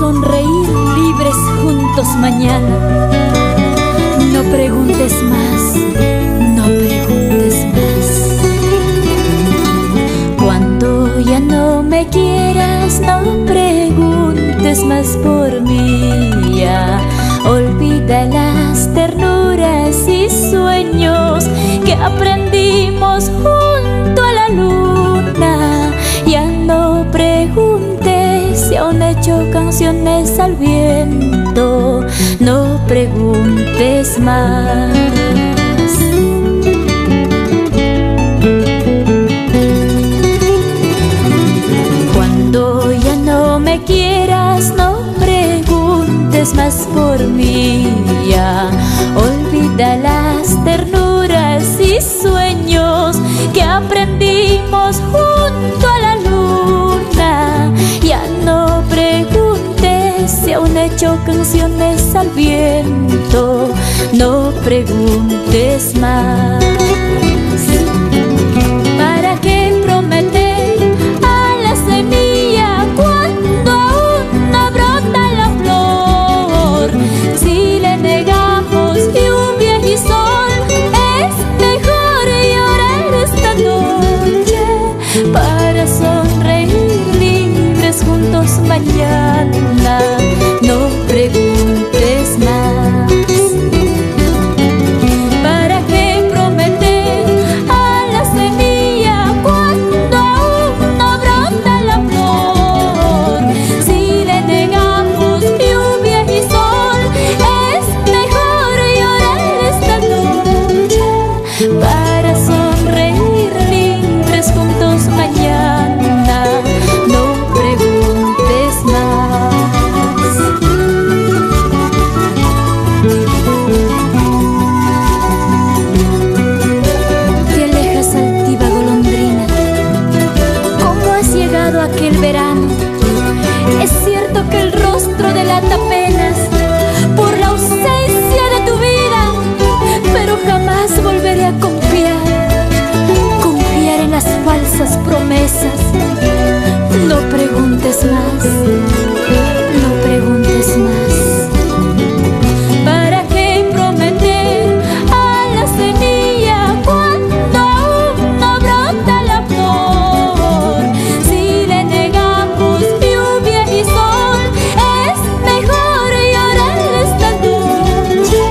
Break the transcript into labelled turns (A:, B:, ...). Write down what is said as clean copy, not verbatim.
A: sonreír libres juntos mañana. No preguntes más, no preguntes más. Cuando ya no me quieras, no preguntes más por mí. Ya olvida las ternuras y sueños que aprendimos junto a la luna. Ya no preguntes si aún he hecho canciones al viento. No preguntes más. Cuando ya no me quieras, no preguntes más por mí. Ya olvida las ternuras y sueños que aprendimos junto a la luna. Ya no preguntes si aún he hecho canciones al viento. No preguntes más. ¿Para qué prometer a la semilla cuando aún no brota la flor? Si le negamos lluvia y sol, es mejor llorar esta noche para sonreír libres juntos mañana. No preguntes más. ¿Para qué prometer a la semilla cuando aún no brota la flor? Si le negamos lluvia y sol, es mejor llorar esta noche para sonreír libres juntos mañana. No preguntes más. Te alejas, altiva golondrina. ¿Cómo has llegado aquel verano? Es cierto que el rostro delata penas por la ausencia de tu vida, pero jamás volveré a confiar en las falsas promesas. No preguntes más, no preguntes más. ¿Para qué prometer a la semilla cuando aún no brota la flor? Si le negamos lluvia y sol, es mejor llorar esta noche